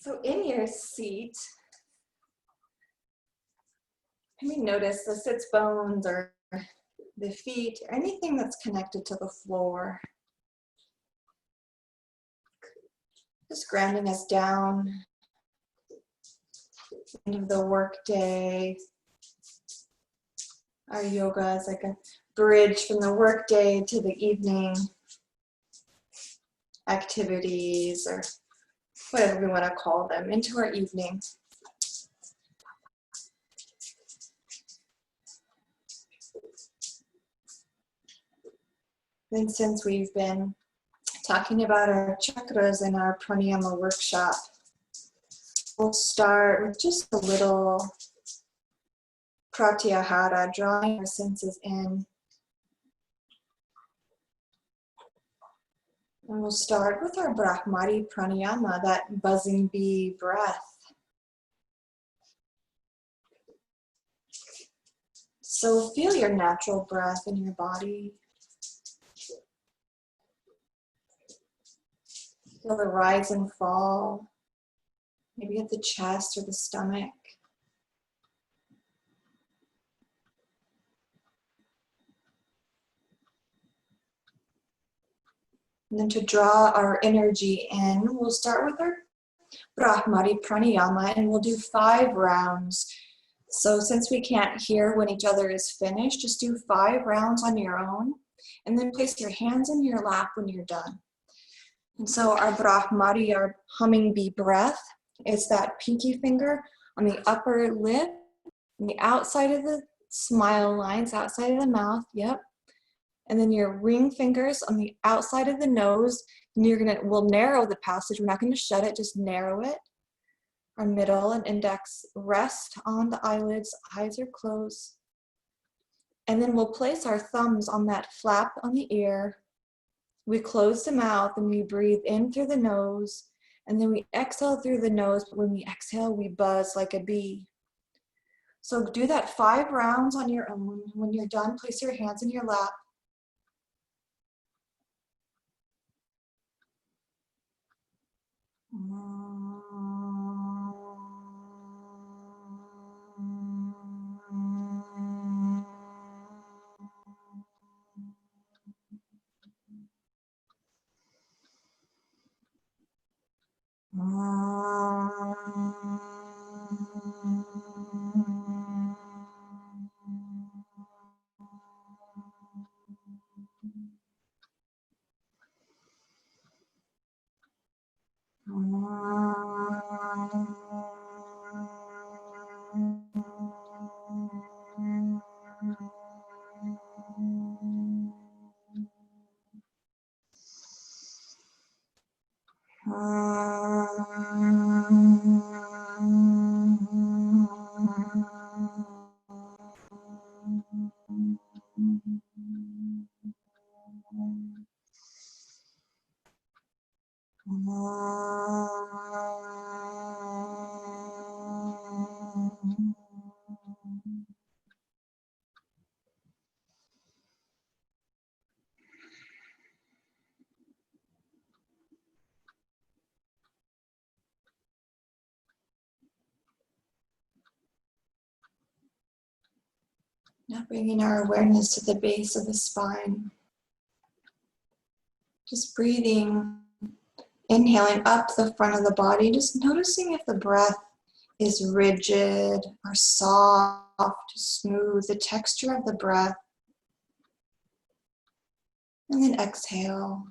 So in your seat, maybe notice the sits bones or the feet, or anything that's connected to the floor. Just grounding us down. End of the work day. Our yoga is like a bridge from the work day to the evening activities, or whatever we want to call them, into our evening. Then, since we've been talking about our chakras in our pranayama workshop, we'll start with just a little pratyahara, drawing our senses in. And we'll start with our Brahmari pranayama, that buzzing bee breath. So feel your natural breath in your body. Feel the rise and fall, maybe at the chest or the stomach. And then to draw our energy in, we'll start with our Brahmari pranayama, and we'll do 5 rounds. So since we can't hear when each other is finished, just do 5 rounds on your own, and then place your hands in your lap when you're done. And so our Brahmari, our humming bee breath, is that pinky finger on the upper lip, on the outside of the smile lines, outside of the mouth, yep. And then your ring fingers on the outside of the nose, and we'll narrow the passage. We're not going to shut it, just narrow it. Our middle and index rest on the eyelids, eyes are closed. And then we'll place our thumbs on that flap on the ear. We close the mouth and we breathe in through the nose, and then we exhale through the nose, but when we exhale, we buzz like a bee. So do that 5 rounds on your own. When you're done, place your hands in your lap. Now bringing our awareness to the base of the spine. Just breathing, inhaling up the front of the body, just noticing if the breath is rigid or soft, smooth, the texture of the breath. And then exhale.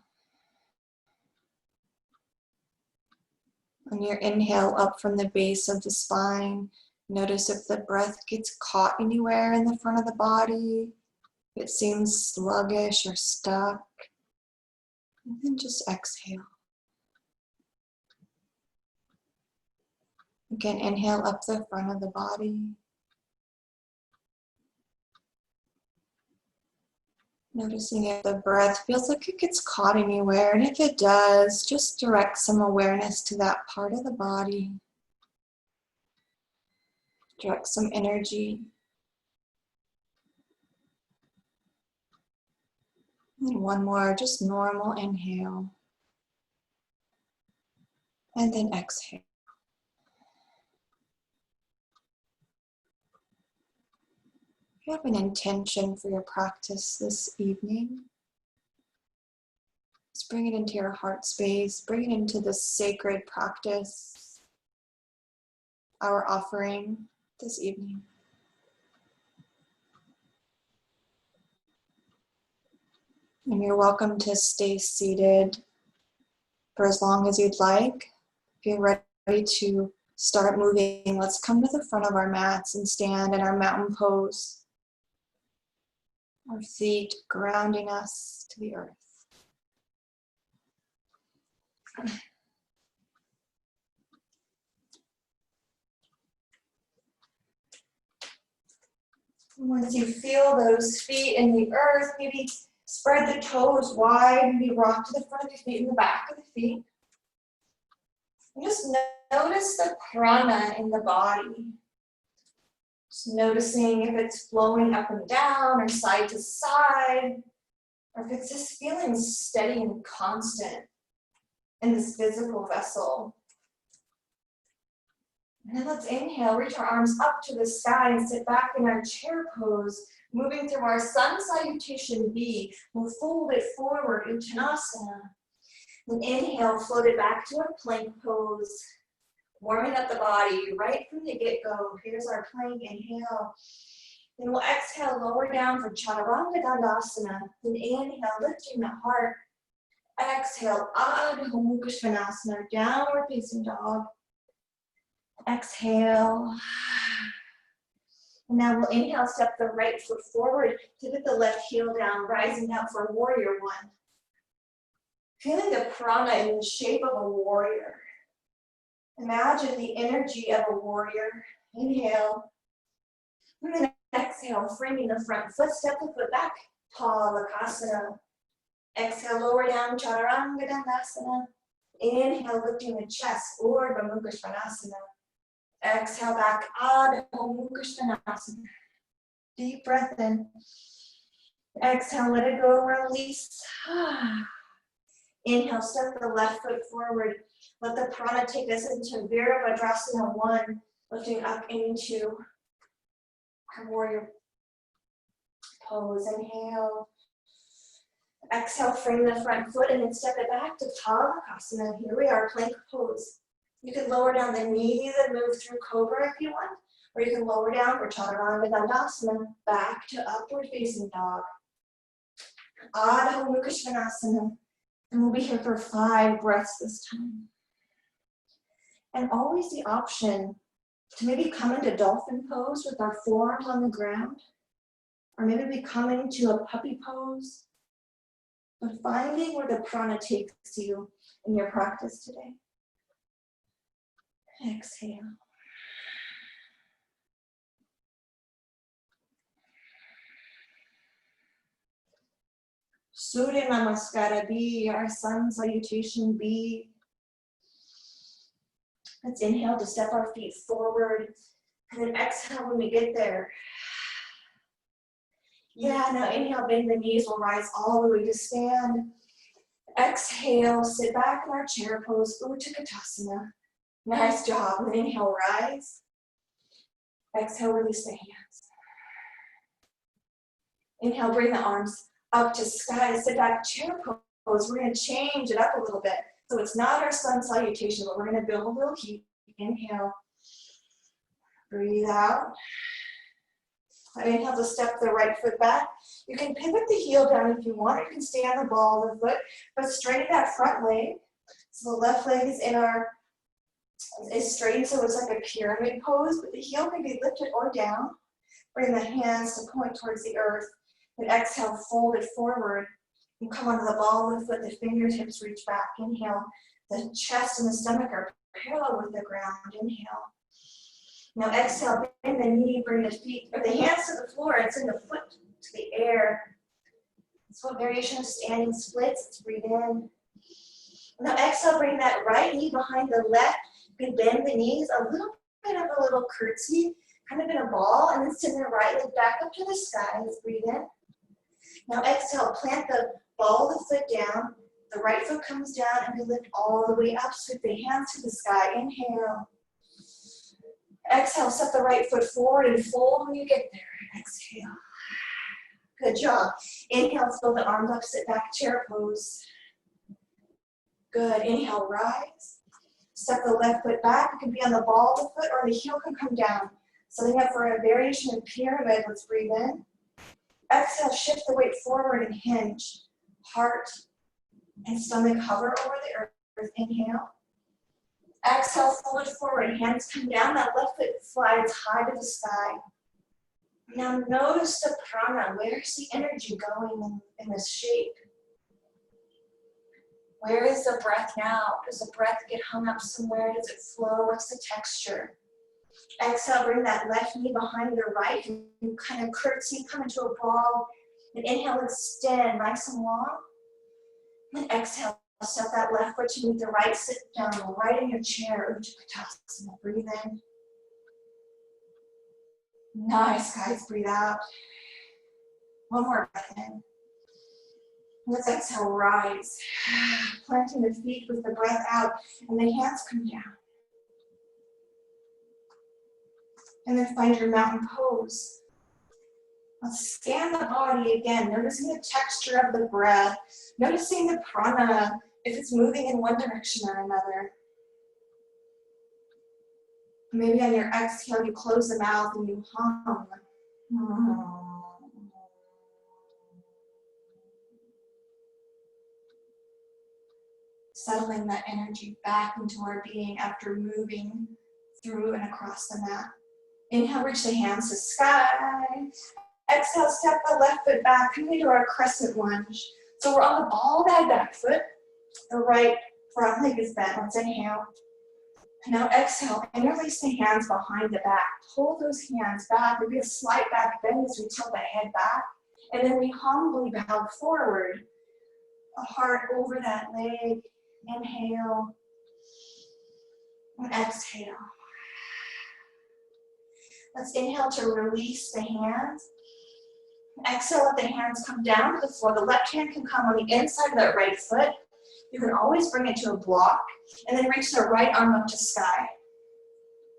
On your inhale up from the base of the spine, notice if the breath gets caught anywhere in the front of the body, if it seems sluggish or stuck. And then just exhale. Again, inhale up the front of the body. Noticing if the breath feels like it gets caught anywhere, and if it does, just direct some awareness to that part of the body. Direct some energy. And one more, just normal inhale. And then exhale. You have an intention for your practice this evening. Just bring it into your heart space, bring it into this sacred practice, our offering this evening. And you're welcome to stay seated for as long as you'd like. If you're ready to start moving, let's come to the front of our mats and stand in our mountain pose. Our feet grounding us to the earth. Once you feel those feet in the earth, maybe spread the toes wide, maybe rock to the front of the feet and the back of the feet. And just notice the prana in the body. Just noticing if it's flowing up and down or side to side, or if it's just feeling steady and constant in this physical vessel. And then let's inhale, reach our arms up to the sky and sit back in our chair pose, moving through our sun salutation B. We'll fold it forward, Uttanasana. Then inhale, float it back to our plank pose, warming up the body right from the get-go. Here's our plank, inhale. Then we'll exhale, lower down for Chaturanga Dandasana. Then inhale, lifting the heart. Exhale, Adho Mukha Svanasana, downward facing dog. Exhale. And now we'll inhale, step the right foot forward, pivot the left heel down, rising up for warrior one. Feeling the prana in the shape of a warrior. Imagine the energy of a warrior. Inhale. And then exhale, framing the front foot, step the foot back, Palakasana. Exhale, lower down, Chaturanga Dandasana. Inhale, lifting the chest, Urdhva Mukha Svanasana. Exhale back, Adho Mukha Svanasana. Deep breath in. Exhale, let it go, release. Inhale, step the left foot forward. Let the prana take us into Virabhadrasana 1, lifting up into our warrior pose. Inhale. Exhale, frame the front foot and then step it back to Palakasana. Here we are, plank pose. You can lower down the knees and move through cobra if you want, or you can lower down for Chaturanga Dandasana, back to upward facing dog. Adho Mukha Svanasana. And we'll be here for 5 breaths this time. And always the option to maybe come into dolphin pose with our forearms on the ground, or maybe we come into a puppy pose, but finding where the prana takes you in your practice today. Exhale. Surya Namaskara B, our sun salutation B. Let's inhale to step our feet forward, and then exhale when we get there. Yeah, now inhale, bend the knees, we'll rise all the way to stand. Exhale, sit back in our chair pose, Uttanasana. Nice job, and then inhale, rise. Exhale, release the hands. Inhale, bring the arms up to sky, sit back, chair pose. We're gonna change it up a little bit. So it's not our sun salutation, but we're gonna build a little heat. Inhale, breathe out. Inhale to step the right foot back. You can pivot the heel down if you want, or you can stay on the ball of the foot, but straighten that front leg. So the left leg is straight, so it's like a pyramid pose, but the heel can be lifted or down. Bring the hands to point towards the earth. Then exhale, fold it forward. You come onto the ball of the foot, the fingertips reach back. Inhale, the chest and the stomach are parallel with the ground. Inhale. Now exhale, bend the knee, bring the feet, or the hands to the floor, and send the foot to the air. So a variation of standing splits. Let's breathe in. Now exhale, bring that right knee behind the left. You can bend the knees, a little bit of a little curtsy, kind of in a ball, and then send the right leg back up to the sky. Let's breathe in. Now exhale, plant the ball of the foot down. The right foot comes down, and we lift all the way up. Sweep the hands to the sky. Inhale. Exhale, step the right foot forward and fold when you get there. Exhale. Good job. Inhale, fold the arms up, sit back, chair pose. Good. Inhale, rise. Step the left foot back. It can be on the ball of the foot or the heel can come down. Setting up for a variation of pyramid. Let's breathe in. Exhale, shift the weight forward and hinge. Heart and stomach hover over the earth. Inhale. Exhale, fold it forward. Hands come down. That left foot slides high to the sky. Now notice the prana. Where's the energy going in this shape? Where is the breath now? Does the breath get hung up somewhere? Does it flow? What's the texture? Exhale, bring that left knee behind the right and kind of curtsy, come into a ball. And inhale, extend nice and long. And exhale, step that left foot to meet the right, sit down, right in your chair, Utkatasana. Breathe in. Nice, guys, breathe out. One more breath in. Let's exhale, rise. Planting the feet with the breath out, and the hands come down. And then find your mountain pose. Let's scan the body again, noticing the texture of the breath, noticing the prana, if it's moving in one direction or another. Maybe on your exhale, you close the mouth and you hum. Settling that energy back into our being after moving through and across the mat. Inhale, reach the hands to sky. Exhale, step the left foot back, come into our crescent lunge. So we're on the ball of that back foot. The right front leg is bent. Let's inhale. Now exhale, interlace the hands behind the back. Pull those hands back. Maybe a slight back bend as we tilt the head back. And then we humbly bow forward. A heart over that leg. Inhale. And exhale. Let's inhale to release the hands. Exhale, let the hands come down to the floor. The left hand can come on the inside of that right foot. You can always bring it to a block. And then reach the right arm up to sky.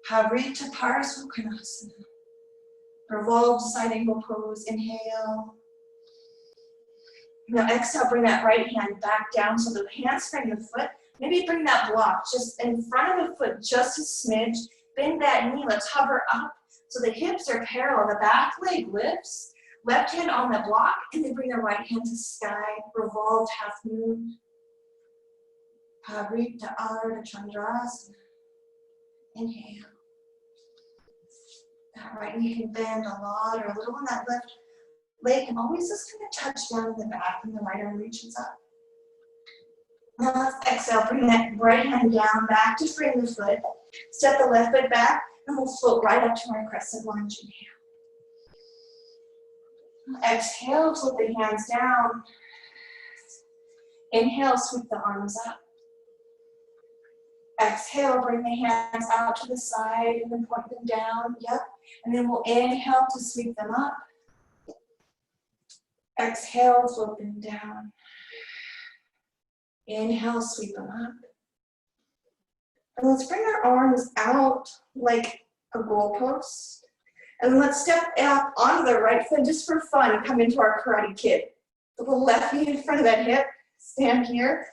Havrita Parasukhanasana. Revolved side angle pose. Inhale. Now exhale, bring that right hand back down so the hands frame the foot. Maybe bring that block just in front of the foot, just a smidge. Bend that knee. Let's hover up so the hips are parallel. The back leg lifts. Left hand on the block, and then bring the right hand to sky. Revolved half moon. Pavrita Ardha Chandrasana. Inhale. That right knee can bend a lot or a little on that left leg, and always just kind of touch down in the back and the right arm reaches up. Now let's exhale, bring that right hand down, back to frame the foot. Step the left foot back, and we'll float right up to our crescent lunge. Inhale. Exhale, flip the hands down. Inhale, sweep the arms up. Exhale, bring the hands out to the side and then point them down. Yep. And then we'll inhale to sweep them up. Exhale, flip them down. Inhale, sweep them up. And let's bring our arms out like a goalpost. And let's step up onto the right foot just for fun. Come into our Karate Kid. Put the left knee in front of that hip. Stand here.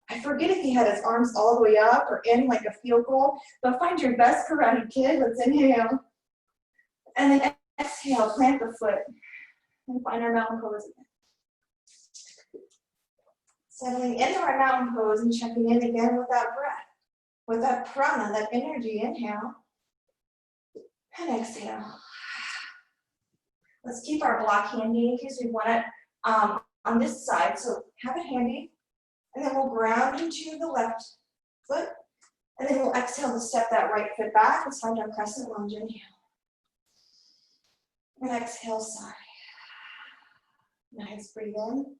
I forget if he had his arms all the way up or in like a field goal, but find your best Karate Kid. Let's inhale. And then exhale, plant the foot. And find our mountain pose again. Settling into our mountain pose and checking in again with that breath. With that prana, that energy. Inhale. And exhale. Let's keep our block handy in case we want it on this side. So have it handy. And then we'll ground into the left foot. And then we'll exhale to step that right foot back. Let's find our crescent lunge. Inhale. And exhale, sigh. Nice, breathe in.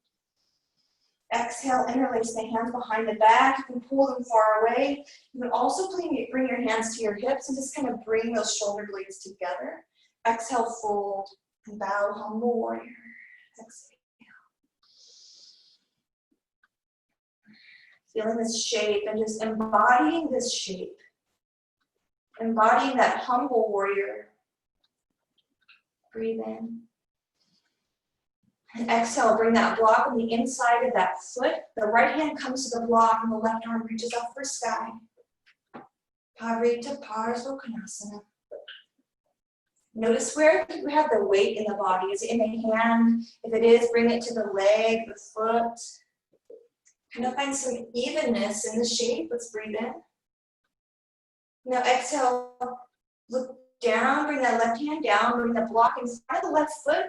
Exhale, interlace the hands behind the back. You can pull them far away. You can also bring your hands to your hips and just kind of bring those shoulder blades together. Exhale, fold, and bow, humble warrior. Exhale. Feeling this shape and just embodying this shape. Embodying that humble warrior. Breathe in. And exhale, bring that block on the inside of that foot. The right hand comes to the block and the left arm reaches up for sky. Pavrita Parsvokhanasana. Notice where you have the weight in the body. Is it in the hand? If it is, bring it to the leg, the foot. Kind of find some evenness in the shape. Let's breathe in. Now exhale, look down, bring that left hand down, bring the block in front of the left foot.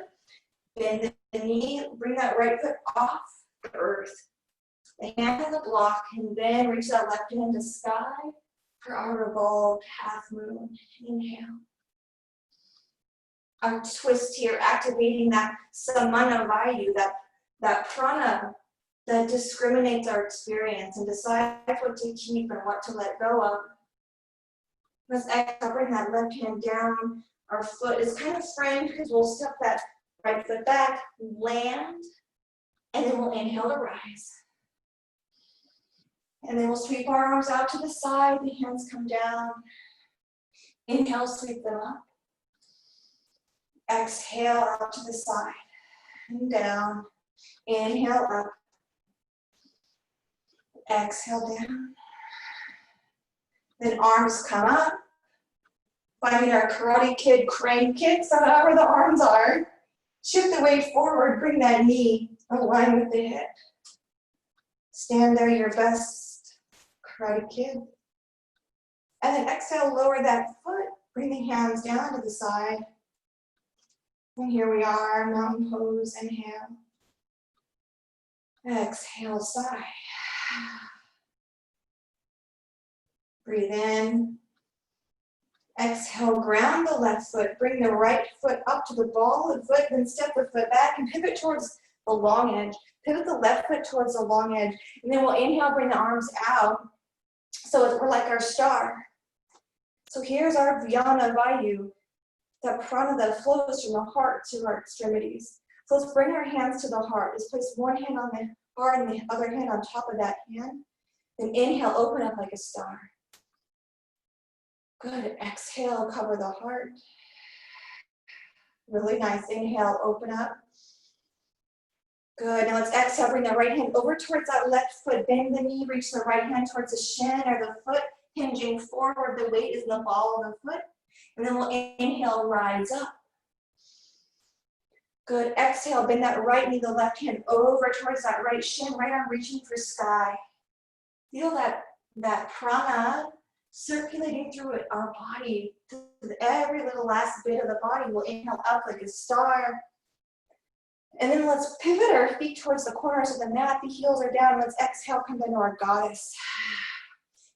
Bend the knee, bring that right foot off the earth. The hand on the block, and then reach that left hand to sky for our revolved half moon. Inhale. Our twist here, activating that samana vayu, that prana that discriminates our experience and decides what to keep and what to let go of. Let's exhale, bring that left hand down. Our foot is kind of framed because we'll step that right foot back, land, and then we'll inhale to rise. And then we'll sweep our arms out to the side, the hands come down. Inhale, sweep them up. Exhale out to the side and down. Inhale up. Exhale down. Then arms come up. Finding our Karate Kid crane kick, so however the arms are. Shift the weight forward, bring that knee align with the hip. Stand there, your best Karate Kid. And then exhale, lower that foot, bring the hands down to the side. And here we are, mountain pose, inhale. Exhale, sigh. Breathe in. Exhale, ground the left foot. Bring the right foot up to the ball of the foot, then step the foot back and pivot towards the long edge. Pivot the left foot towards the long edge. And then we'll inhale, bring the arms out. So we're like our star. So here's our Vyana Vayu, that prana that flows from the heart to our extremities. So let's bring our hands to the heart. Let's place one hand on the heart and the other hand on top of that hand. Then inhale, open up like a star. Good. Exhale, cover the heart. Really nice. Inhale, open up. Good. Now let's exhale, bring the right hand over towards that left foot. Bend the knee, reach the right hand towards the shin or the foot, hinging forward. The weight is in the ball of the foot. And then we'll inhale, rise up. Good. Exhale, bend that right knee, the left hand over towards that right shin, right arm reaching for sky. Feel that prana circulating through our body. Every little last bit of the body. We'll inhale up like a star. And then let's pivot our feet towards the corners of the mat. The heels are down. Let's exhale, come down to our goddess.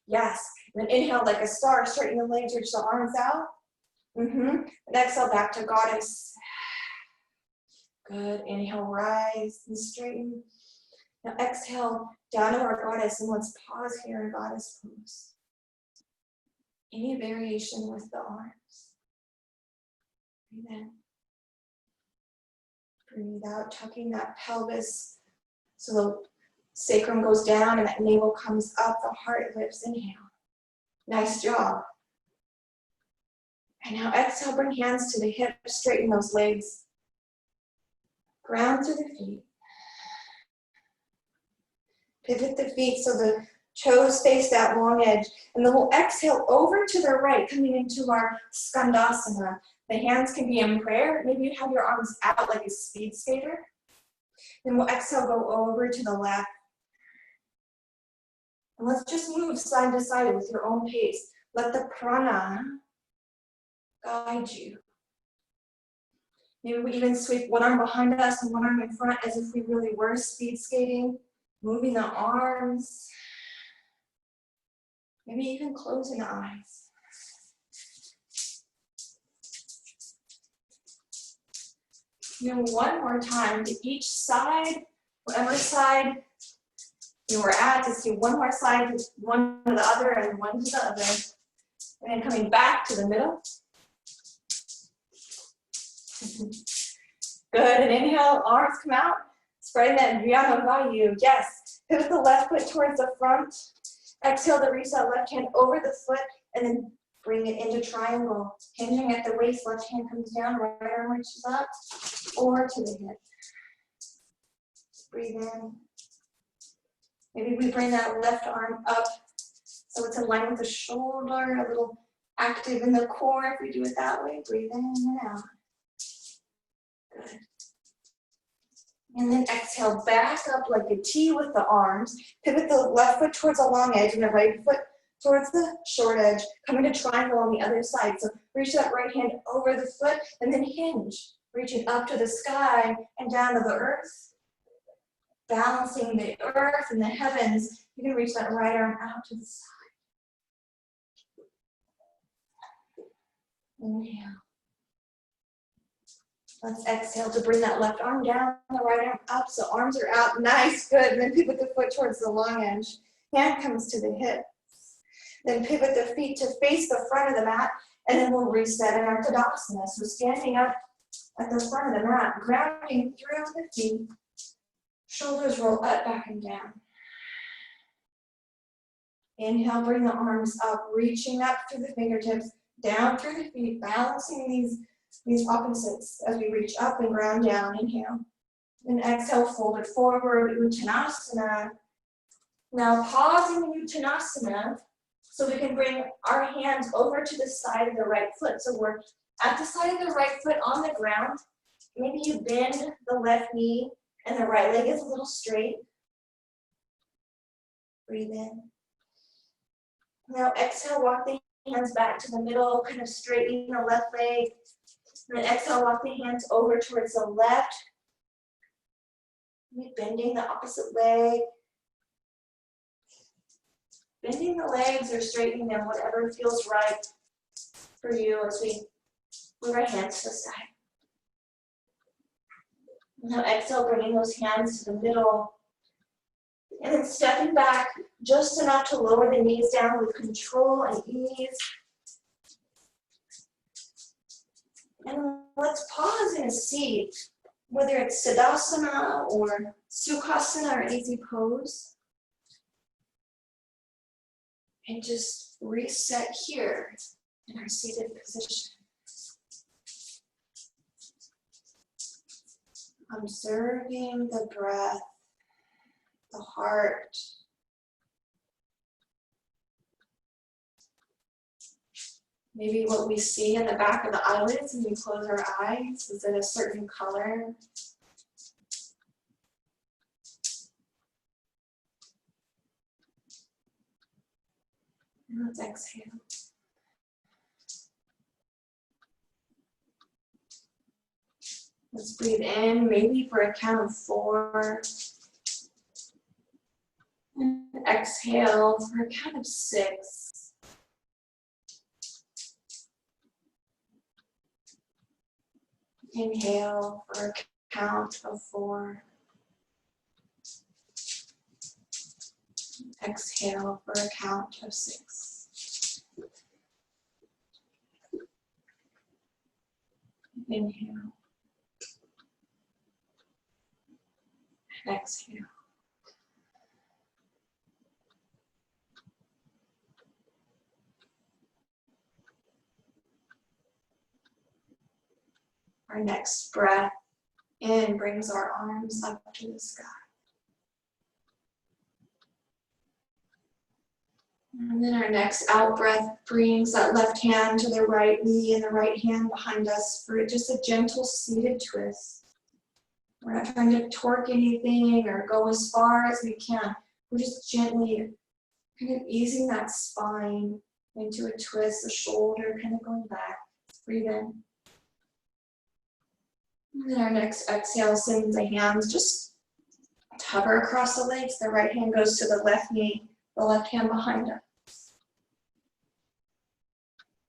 Yes. And then inhale like a star, straighten the legs, reach the arms out. And exhale back to goddess. Good. Inhale, rise and straighten. Now exhale down to our goddess, and let's pause here in goddess pose. Any variation with the arms. Breathe in. Breathe out, tucking that pelvis so the sacrum goes down and that navel comes up, the heart lifts. Inhale. Nice job. And now exhale, bring hands to the hips, straighten those legs. Ground through the feet. Pivot the feet so the toes face that long edge. And then we'll exhale over to the right, coming into our Skandasana. The hands can be in prayer. Maybe you have your arms out like a speed skater. Then we'll exhale, go over to the left. And let's just move side to side with your own pace. Let the prana guide you. Maybe we even sweep one arm behind us and one arm in front as if we really were speed skating. Moving the arms. Maybe even closing the eyes. And one more time to each side, whatever side you were at, just do one more side, one to the other and one to the other. And then coming back to the middle. Good, and inhale, arms come out. Spreading that Vyana Vayu. Yes, pivot the left foot towards the front. Exhale to reach that left hand over the foot and then Bring it into triangle. Hinging at the waist, left hand comes down, right arm reaches up, or to the hip. Breathe in. Maybe we bring that left arm up so it's in line with the shoulder, a little active in the core if we do it that way. Breathe in and out. Good. And then exhale, back up like a T with the arms. Pivot the left foot towards the long edge and the right foot towards the short edge. Come into triangle on the other side. So reach that right hand over the foot and then hinge. Reaching up to the sky and down to the earth. Balancing the earth and the heavens. You can reach that right arm out to the side. Inhale. Let's exhale to bring that left arm down, the right arm up, so arms are out. Nice, good. And then pivot the foot towards the long edge. Hand comes to the hip. Then pivot the feet to face the front of the mat, and then we'll reset in our Tadasana. So standing up at the front of the mat, grounding through the feet. Shoulders roll up, back, and down. Inhale, bring the arms up, reaching up through the fingertips, down through the feet, balancing these opposites as we reach up and ground down. Inhale. And exhale, fold it forward, Uttanasana. Now pausing in Uttanasana so we can bring our hands over to the side of the right foot. So we're at the side of the right foot on the ground. Maybe you bend the left knee and the right leg is a little straight. Breathe in. Now exhale, walk the hands back to the middle, kind of straightening the left leg. And then exhale, walk the hands over towards the left. Bending the opposite leg. Bending the legs or straightening them, whatever feels right for you as we move our hands to the side. Now exhale, bringing those hands to the middle. And then stepping back just enough to lower the knees down with control and ease. And let's pause in a seat, whether it's Siddhasana or Sukhasana or easy pose. And just reset here in our seated position. Observing the breath, the heart. Maybe what we see in the back of the eyelids when we close our eyes, is it a certain color? And let's exhale. Let's breathe in, maybe for a count of 4. And exhale for a count of 6. Inhale for a count of 4. Exhale for a count of 6. Inhale. Exhale. Our next breath in brings our arms up to the sky. And then our next out breath brings that left hand to the right knee and the right hand behind us for just a gentle seated twist. We're not trying to torque anything or go as far as we can. We're just gently kind of easing that spine into a twist, the shoulder kind of going back. Breathe in. And then our next exhale sends the hands just hover across the legs. The right hand goes to the left knee, the left hand behind us.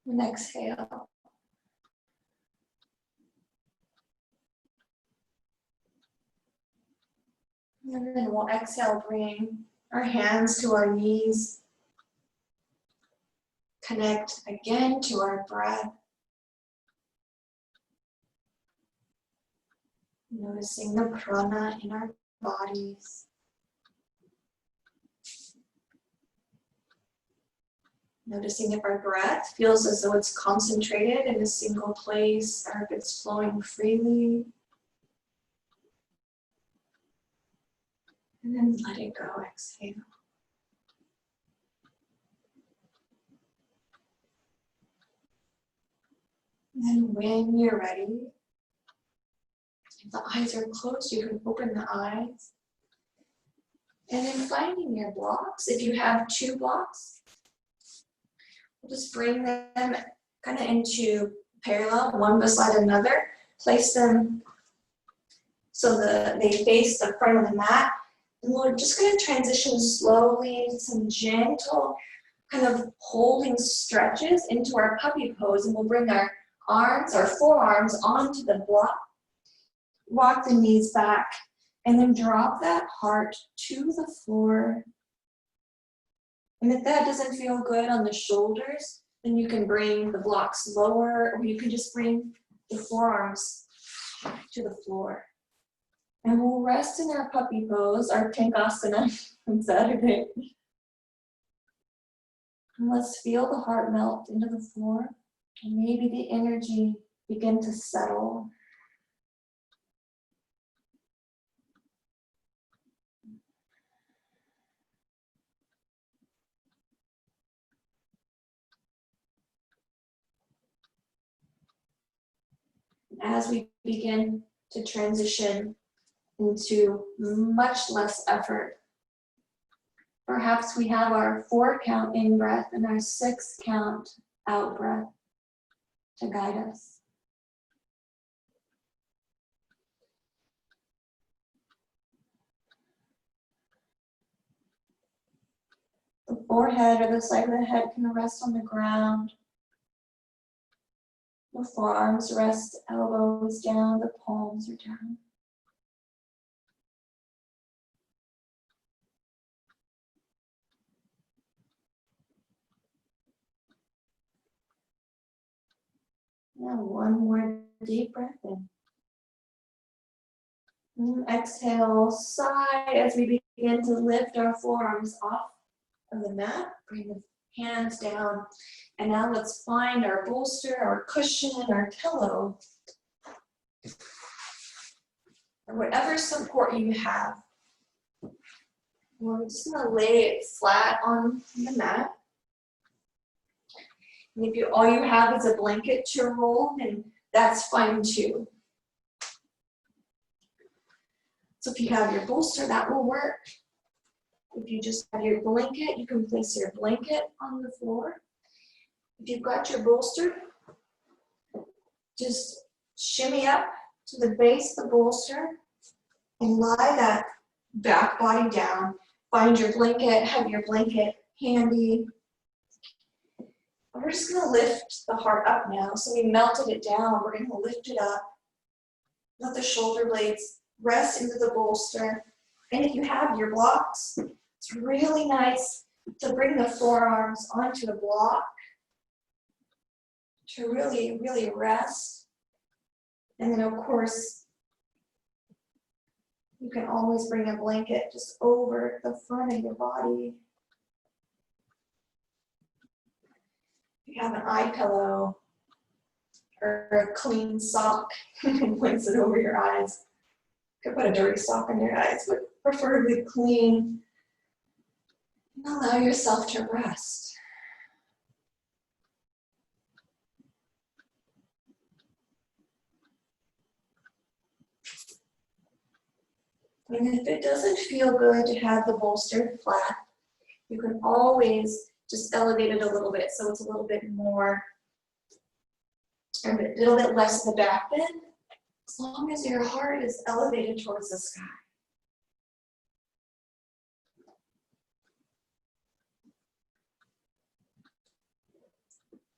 And exhale. And then we'll exhale, bring our hands to our knees. Connect again to our breath. Noticing the prana in our bodies. Noticing if our breath feels as though it's concentrated in a single place or if it's flowing freely. And then let it go, exhale. And then when you're ready, if the eyes are closed, you can open the eyes. And then finding your blocks, if you have 2 blocks, we'll just bring them kind of into parallel, one beside another. Place them so they face the front of the mat. And we're just going to transition slowly into some gentle kind of holding stretches into our puppy pose. And we'll bring our arms, our forearms onto the block. Walk the knees back. And then drop that heart to the floor. And if that doesn't feel good on the shoulders, then you can bring the blocks lower, or you can just bring the forearms to the floor. And we'll rest in our puppy pose, our Tankasana on Saturday. And let's feel the heart melt into the floor, and maybe the energy begin to settle. As we begin to transition into much less effort, perhaps we have our 4 count in breath and our 6 count out breath to guide us. The forehead or the side of the head can rest on the ground. The forearms rest, elbows down, the palms are down. Now one more deep breath in. And exhale, sigh as we begin to lift our forearms off of the mat. Bring the hands down. And now let's find our bolster, our cushion, our pillow, or whatever support you have. We're just going to lay it flat on the mat. And if all you have is a blanket to roll, then that's fine too. So if you have your bolster, that will work. If you just have your blanket, you can place your blanket on the floor. If you've got your bolster, just shimmy up to the base of the bolster and lie that back body down. Find your blanket, have your blanket handy. We're just going to lift the heart up now. So we melted it down. We're going to lift it up. Let the shoulder blades rest into the bolster. And if you have your blocks, it's really nice to bring the forearms onto the block to really, really rest. And then, of course, you can always bring a blanket just over the front of your body. If you have an eye pillow or a clean sock, you can place it over your eyes. You could put a dirty sock on your eyes, but preferably clean. And allow yourself to rest. And if it doesn't feel good to have the bolster flat, you can always just elevate it a little bit so it's a little bit more, or a little bit less of the back bend, as long as your heart is elevated towards the sky.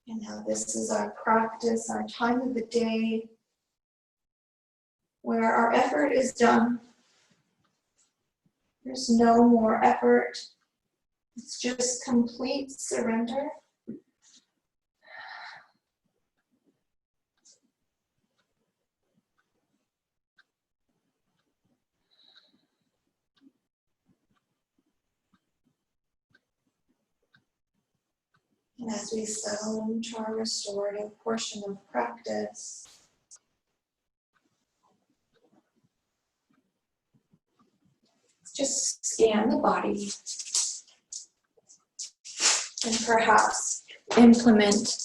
And now this is our practice, our time of the day, where our effort is done. There's no more effort. It's just complete surrender. And as we settle into our restorative portion of practice, just scan the body and perhaps implement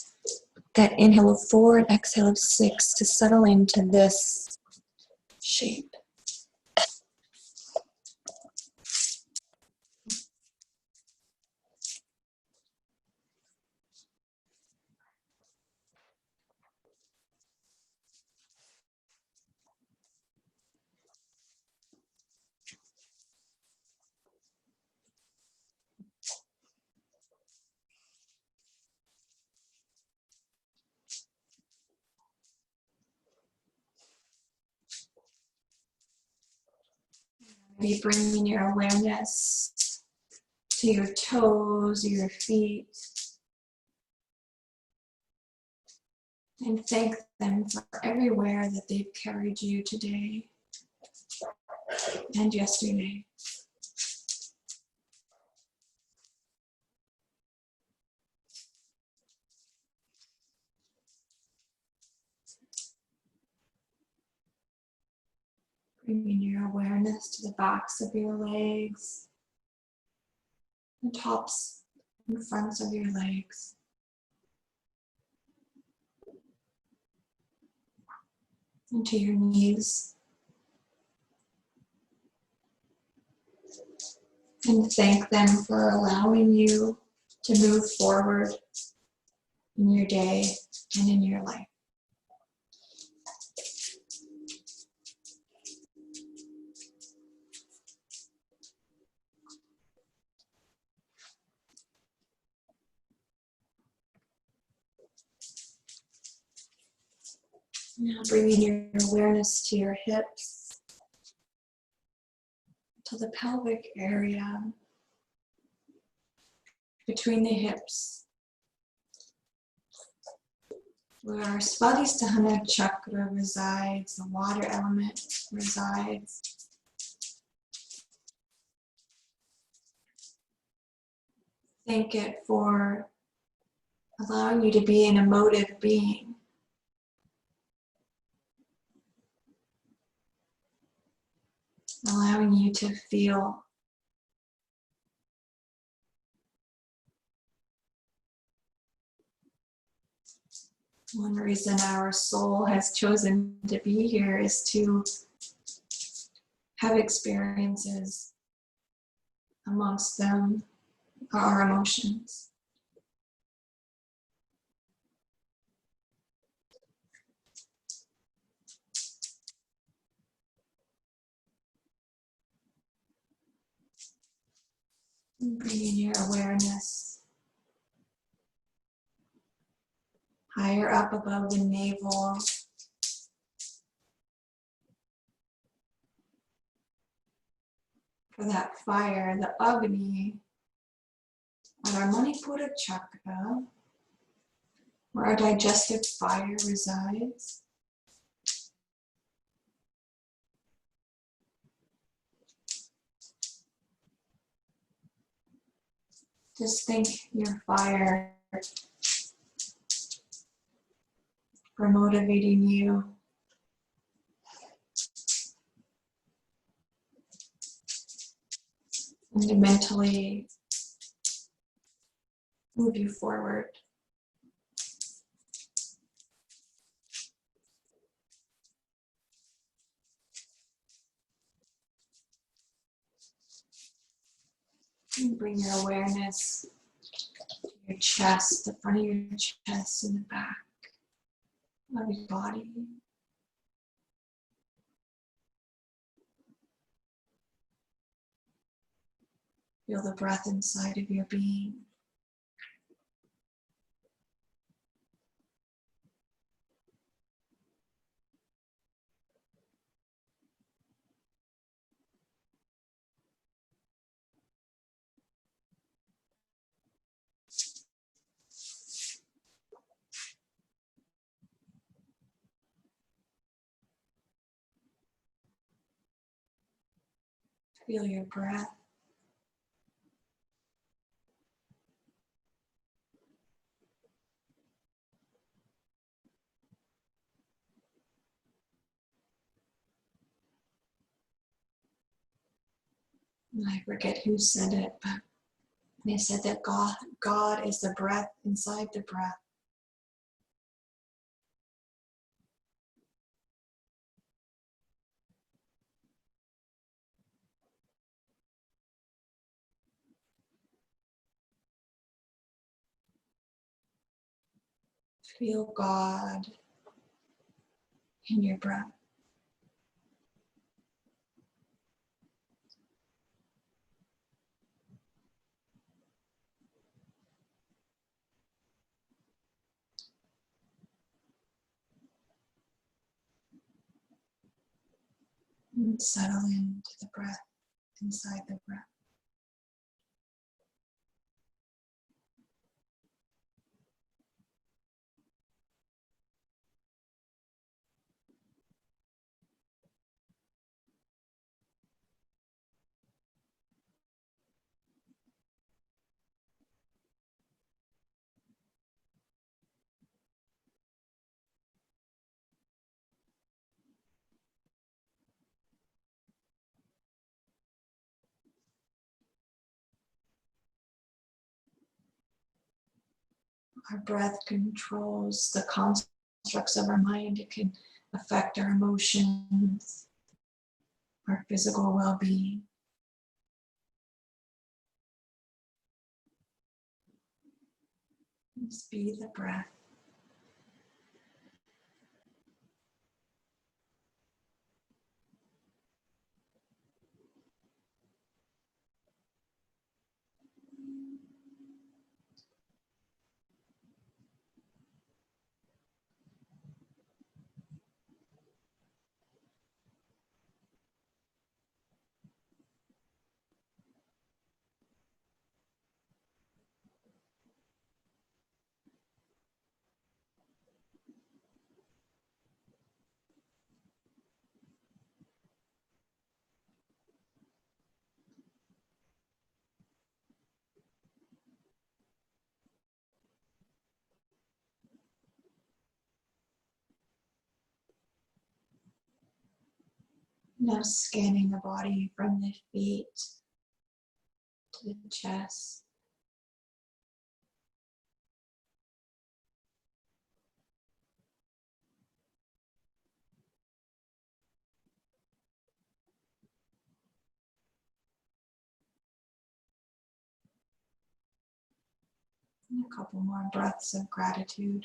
that inhale of 4 and exhale of 6 to settle into this shape. Be bringing your awareness to your toes, your feet, and thank them for everywhere that they've carried you today and yesterday. Bringing your awareness to the backs of your legs, the tops and fronts of your legs. Into your knees. And thank them for allowing you to move forward in your day and in your life. Now bringing your awareness to your hips, to the pelvic area between the hips, where our Svadhisthana chakra resides, the water element resides. Thank it for allowing you to be an emotive being. Allowing you to feel. One reason our soul has chosen to be here is to have experiences. Amongst them are our emotions. And bringing your awareness higher up above the navel. For that fire, the Agni, at our Manipura chakra, where our digestive fire resides. Just think your fire for motivating you. And to mentally move you forward. And bring your awareness to your chest, the front of your chest and the back of your body. Feel the breath inside of your being. Feel your breath. I forget who said it, but they said that God is the breath inside the breath. Feel God in your breath. And settle into the breath inside the breath. Our breath controls the constructs of our mind. It can affect our emotions, our physical well-being. Just be the breath. Now scanning the body from the feet to the chest. And a couple more breaths of gratitude.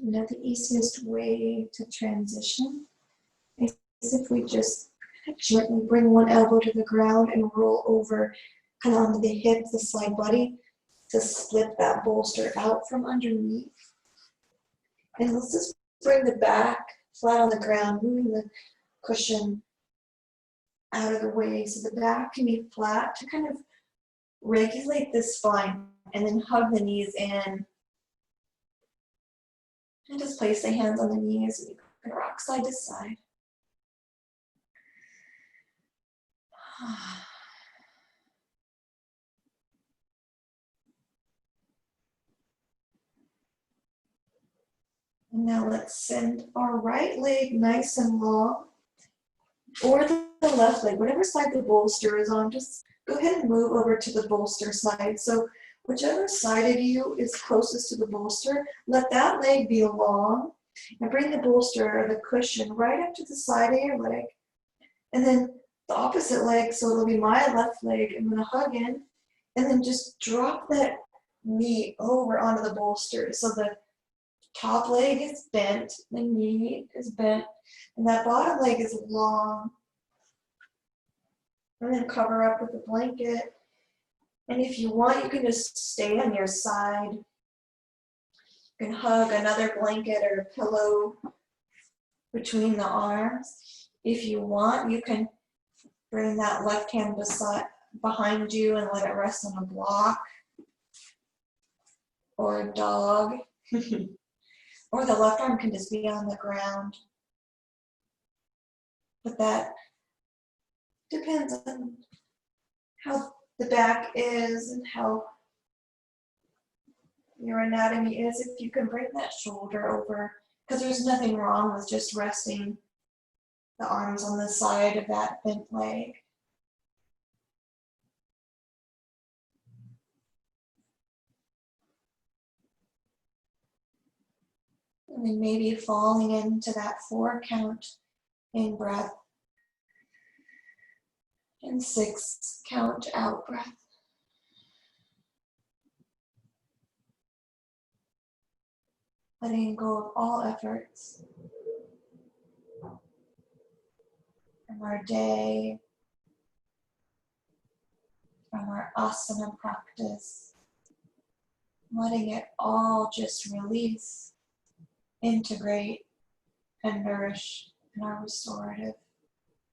Now the easiest way to transition is if we just gently bring one elbow to the ground and roll over kind of onto the hip, the side body, to slip that bolster out from underneath. And let's just bring the back flat on the ground, moving the cushion out of the way so the back can be flat to kind of regulate the spine, and then hug the knees in. And just place the hands on the knees and you can rock side to side. And now let's send our right leg nice and long, or the left leg, whatever side the bolster is on, just go ahead and move over to the bolster side. So whichever side of you is closest to the bolster, let that leg be long, and bring the bolster or the cushion right up to the side of your leg. And then the opposite leg, so it'll be my left leg, I'm gonna hug in, and then just drop that knee over onto the bolster. So the top leg is bent, the knee is bent, and that bottom leg is long. And then cover up with a blanket. And if you want, you can just stay on your side. You can hug another blanket or a pillow between the arms. If you want, you can bring that left hand behind you and let it rest on a block or a dog. Or the left arm can just be on the ground. But that depends on how the back is and how your anatomy is, if you can bring that shoulder over, because there's nothing wrong with just resting the arms on the side of that bent leg. And then maybe falling into that 4 count in breath and 6 count out breath. Letting go of all efforts from our day, from our asana practice. Letting it all just release, integrate, and nourish in our restorative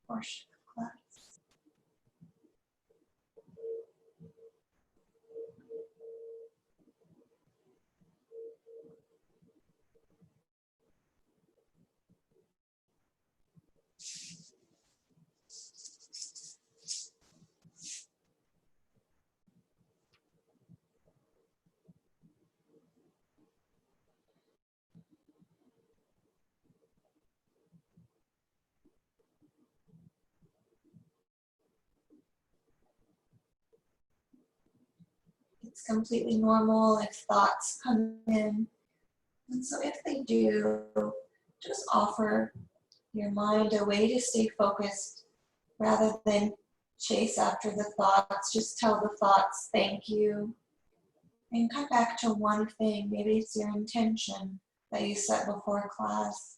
portion of class. It's completely normal if thoughts come in. And so if they do, just offer your mind a way to stay focused rather than chase after the thoughts. Just tell the thoughts, thank you. And come back to one thing. Maybe it's your intention that you set before class.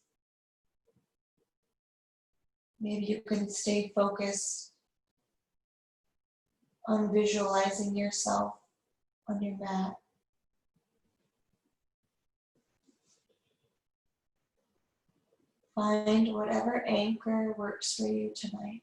Maybe you can stay focused on visualizing yourself on your mat. Find whatever anchor works for you tonight.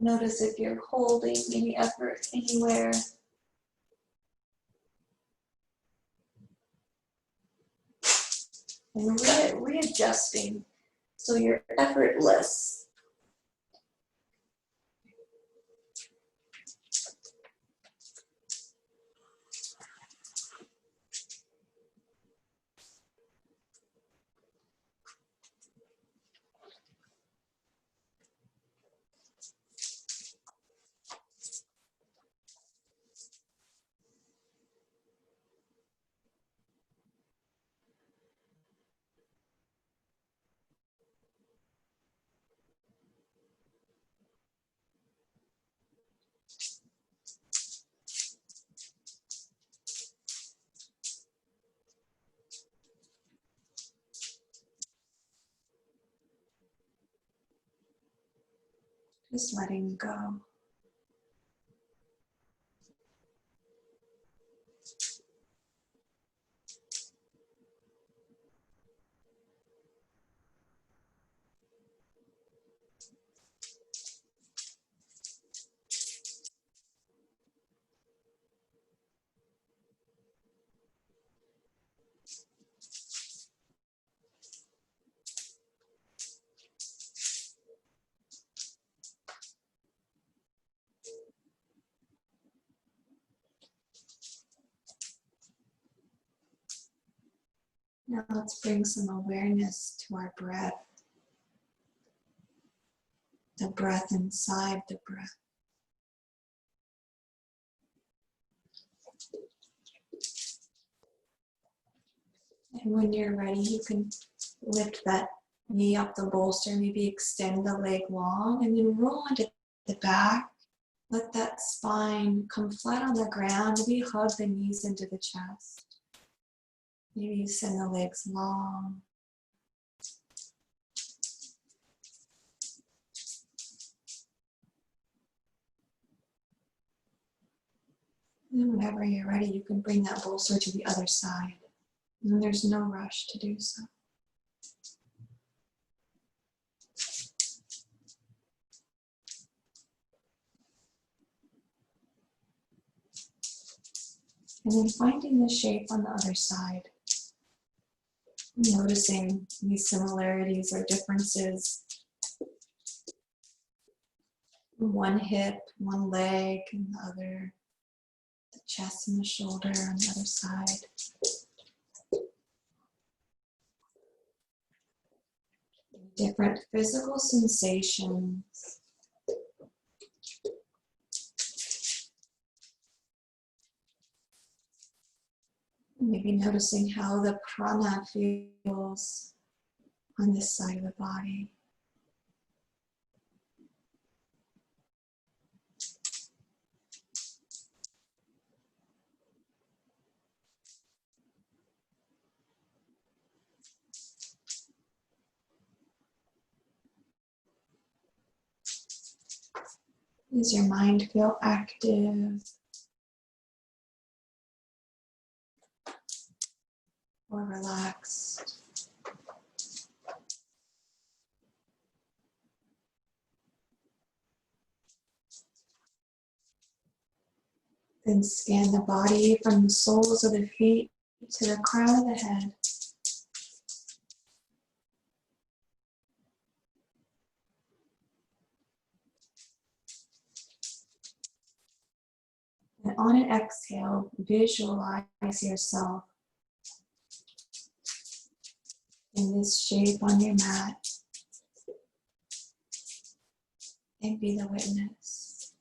Notice if you're holding any effort anywhere. And readjusting so you're effortless. Just letting go. Now let's bring some awareness to our breath. The breath inside the breath. And when you're ready, you can lift that knee up the bolster, maybe extend the leg long, and then roll onto the back. Let that spine come flat on the ground. Maybe hug the knees into the chest. Maybe you send the legs long. And then whenever you're ready, you can bring that bolster to the other side. And there's no rush to do so. And then finding the shape on the other side. Noticing any similarities or differences. One hip, one leg, and the other. The chest and the shoulder on the other side. Different physical sensations. Maybe noticing how the prana feels on this side of the body. Does your mind feel active or relaxed? Then scan the body from the soles of the feet to the crown of the head. And on an exhale, visualize yourself in this shape on your mat and be the witness.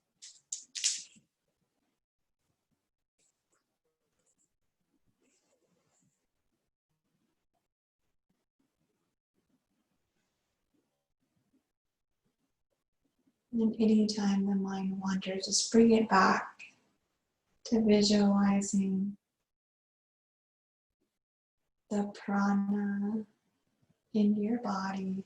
And anytime the mind wanders, just bring it back to visualizing the prana in your body,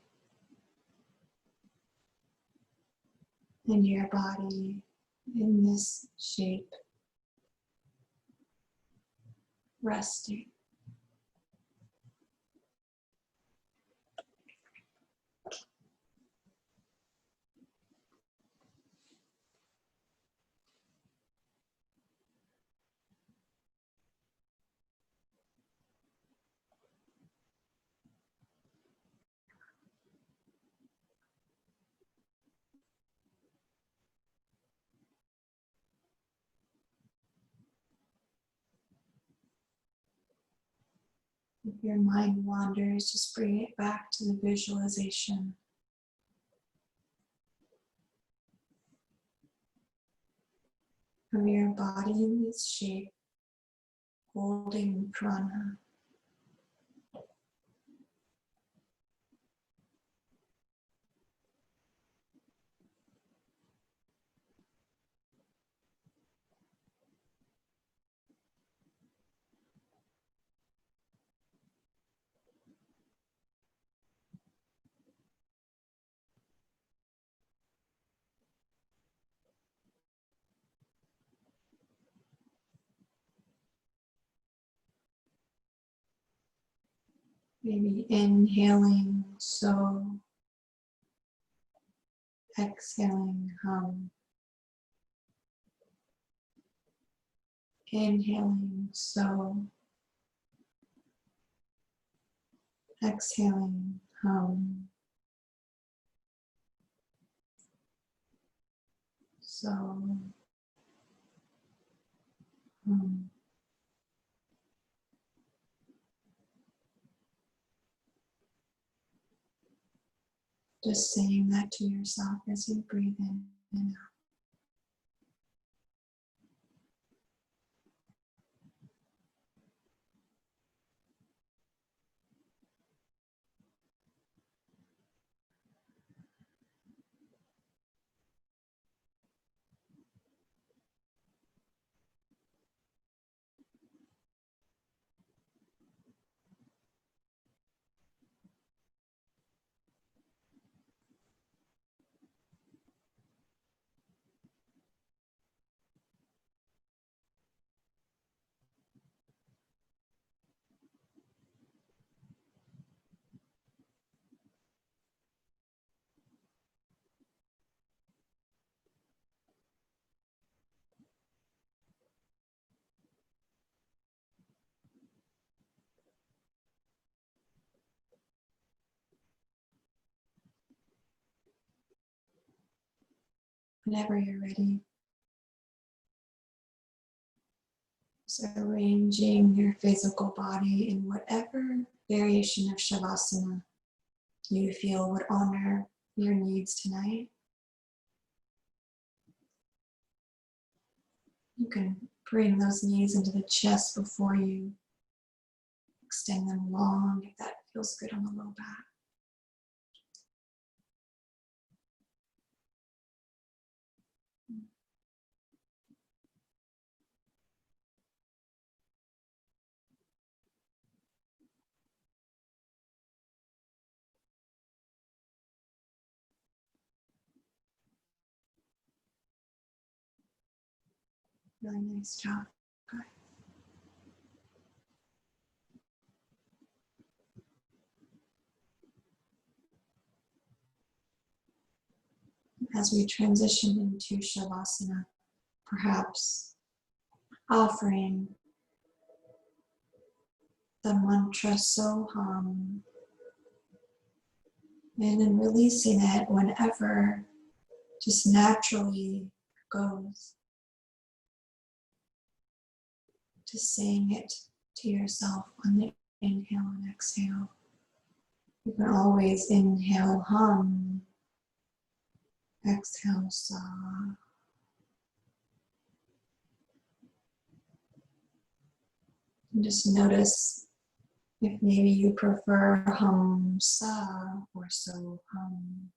in this shape, resting. If your mind wanders, just bring it back to the visualization of your body in this shape, holding prana. Maybe inhaling so, exhaling hum. Inhaling so, exhaling hum. So, hum. Just saying that to yourself as you breathe in and out. Whenever you're ready, so arranging your physical body in whatever variation of Shavasana you feel would honor your needs tonight. You can bring those knees into the chest before you. Extend them long if that feels good on the low back. Really nice job. Good. As we transition into Shavasana, perhaps offering the mantra Soham and then releasing it whenever just naturally goes. Just saying it to yourself on the inhale and exhale. You can always inhale hum, exhale sa. And just notice if maybe you prefer hum sa or so hum.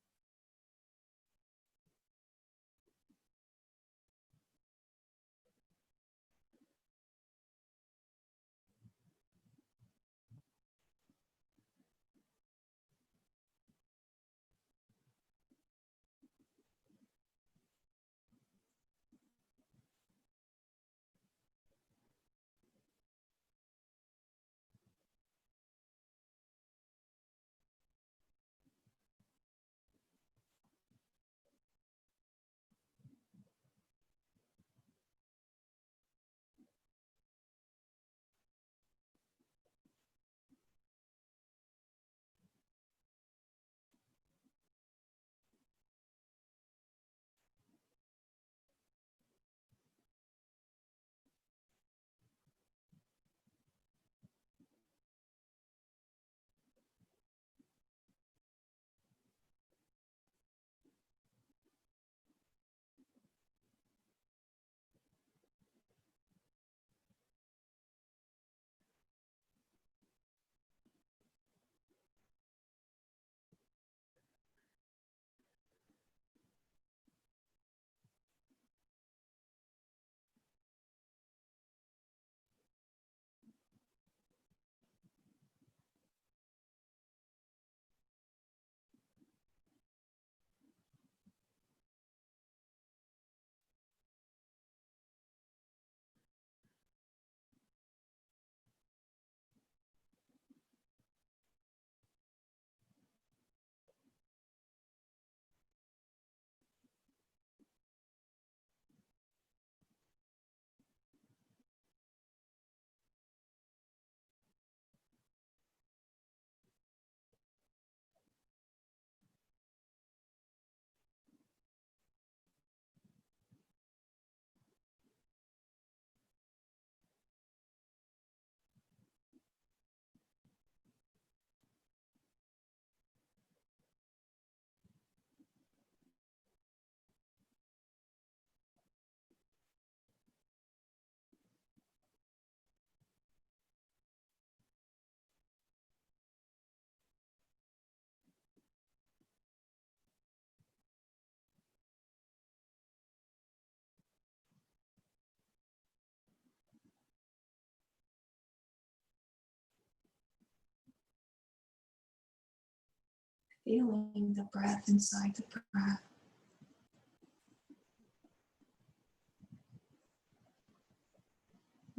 Feeling the breath inside the breath.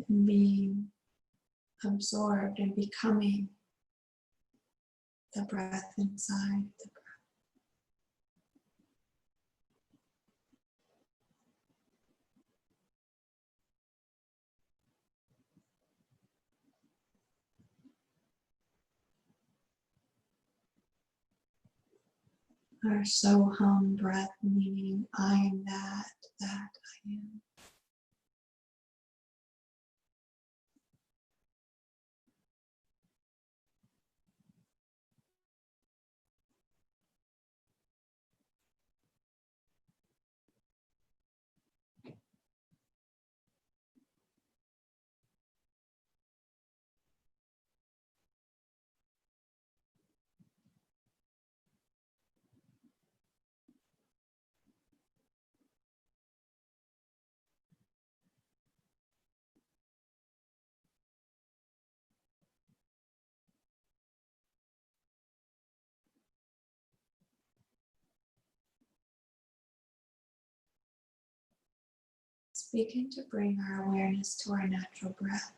And being absorbed and becoming the breath inside the breath. Our Soham breath, meaning I am that I am. Let's begin to bring our awareness to our natural breath.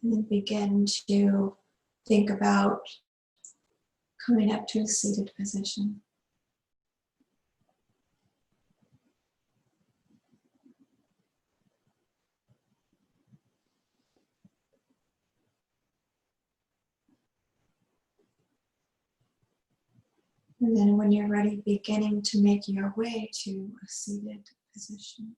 And then begin to think about coming up to a seated position. And then when you're ready, beginning to make your way to a seated position.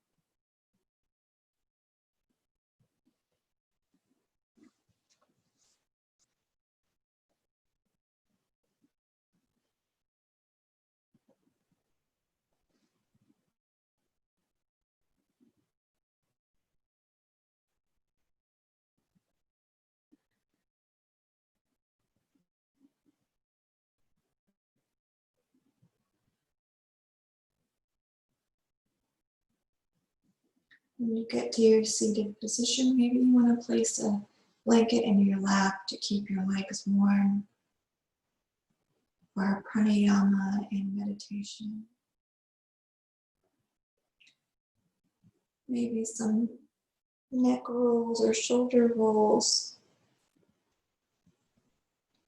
When you get to your seated position, maybe you want to place a blanket in your lap to keep your legs warm for pranayama and meditation. Maybe some neck rolls or shoulder rolls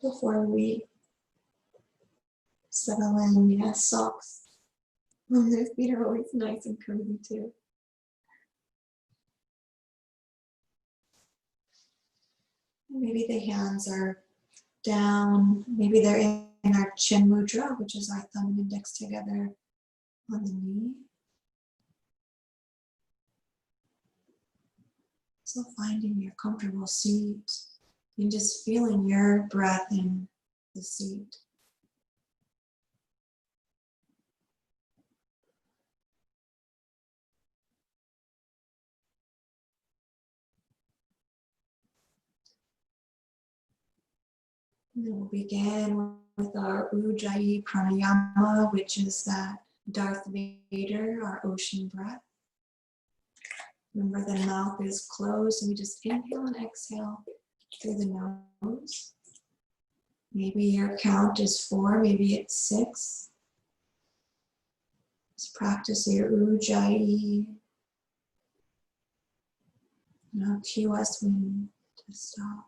before we settle in. Yes, socks. Their feet are always nice and cozy too. Maybe the hands are down. Maybe they're in our chin mudra, which is our thumb and index together on the knee. So finding your comfortable seat and just feeling your breath in the seat. And then we'll begin with our Ujjayi pranayama, which is that Darth Vader, our ocean breath. Remember, the mouth is closed, and we just inhale and exhale through the nose. Maybe your count is 4, maybe it's 6. Just practice your Ujjayi. Now cue us when to stop.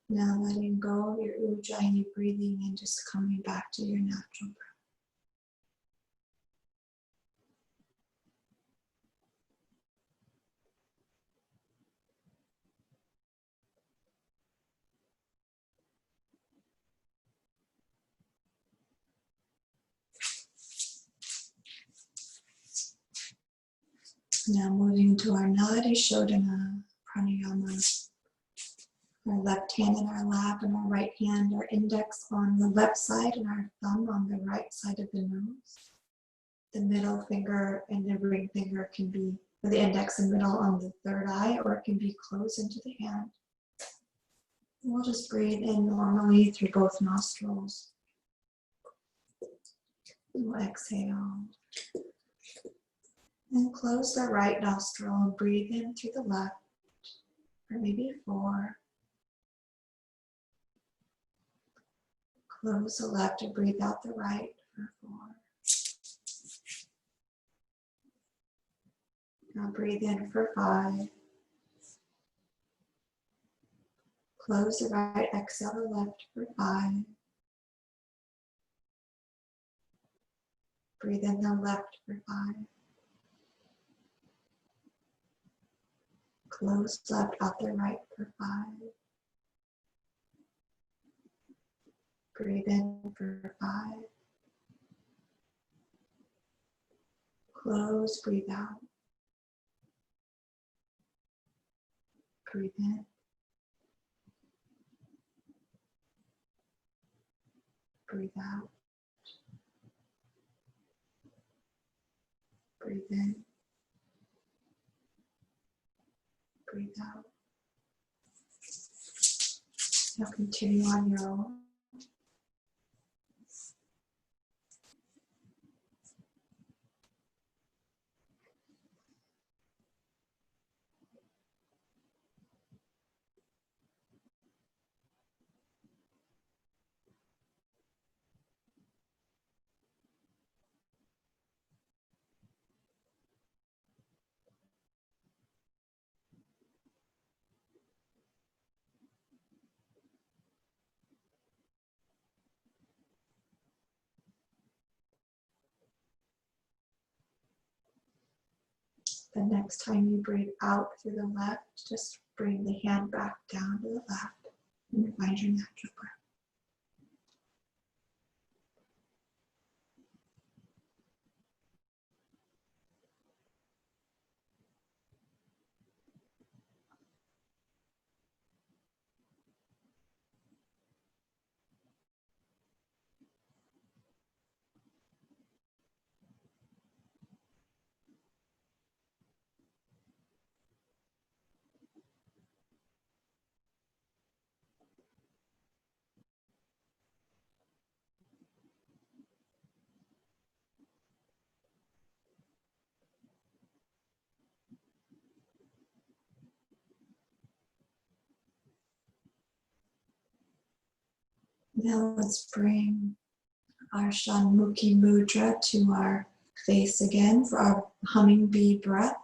Now letting go of your Ujjayi breathing and just coming back to your natural breath. Now moving to our Nadi Shodhana pranayama. Our left hand in our lap and our right hand, our index on the left side and our thumb on the right side of the nose. The middle finger and the ring finger can be, or the index and middle on the third eye, or it can be close into the hand. And we'll just breathe in normally through both nostrils. We'll exhale. And close the right nostril and breathe in through the left for maybe 4. Close the left and breathe out the right for 4. Now breathe in for 5. Close the right, exhale the left for 5. Breathe in the left for 5. Close left out the right for 5. Breathe in for 5. Close, breathe out. Breathe in. Breathe out. Breathe in. Breathe out. Now continue on your own. The next time you breathe out through the left, just bring the hand back down to the left and find your natural breath. Now let's bring our Shanmukhi Mudra to our face again for our hummingbee breath.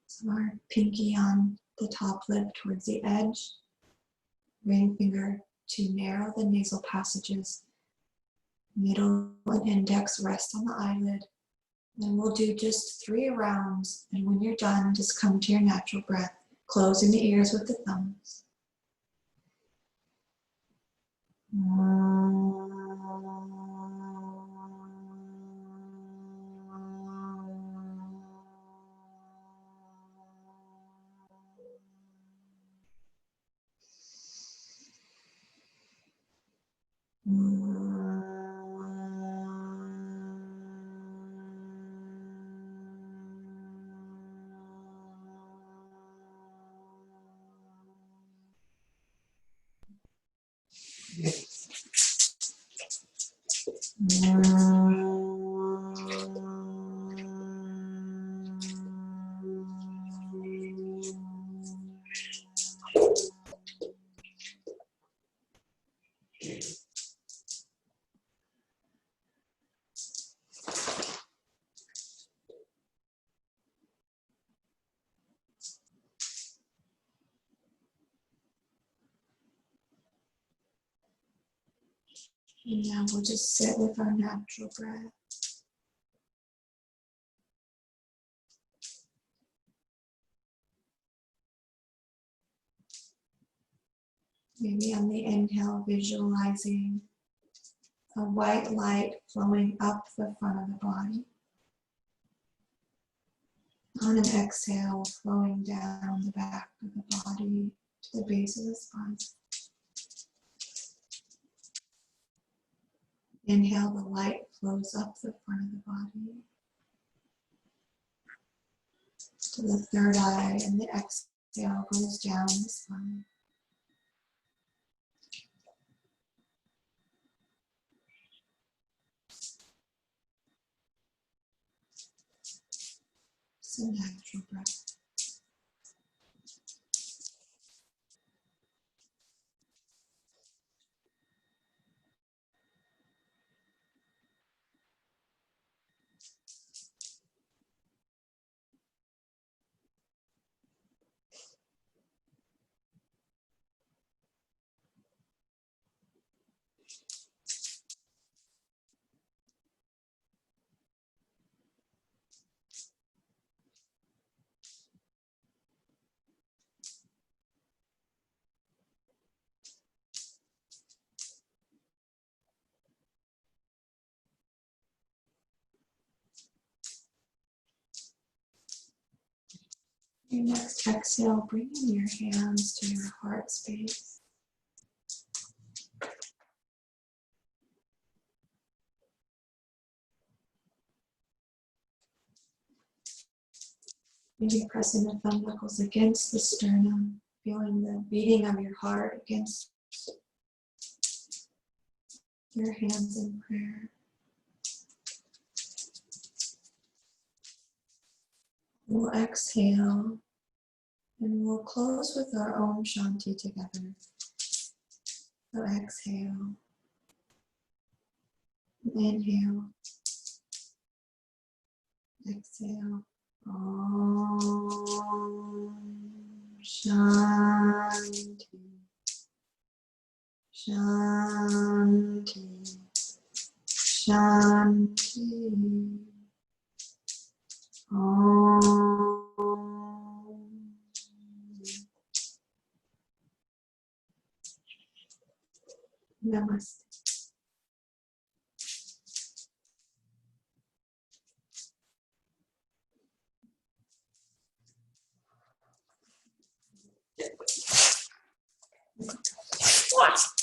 So our pinky on the top lip towards the edge, ring finger to narrow the nasal passages, middle and index rest on the eyelid. And we'll do just 3 rounds, and when you're done, just come to your natural breath, closing the ears with the thumbs. And now we'll just sit with our natural breath. Maybe on the inhale, visualizing a white light flowing up the front of the body. On an exhale, flowing down the back of the body to the base of the spine. Inhale, the light flows up the front of the body to the third eye, and the exhale goes down the spine. It's a natural breath. Your next exhale, bringing your hands to your heart space. Maybe pressing the thumb knuckles against the sternum, feeling the beating of your heart against your hands in prayer. We'll exhale and we'll close with our Om Shanti together. So exhale, inhale, exhale. Om Shanti, Shanti, Shanti. Om. Namaste. What?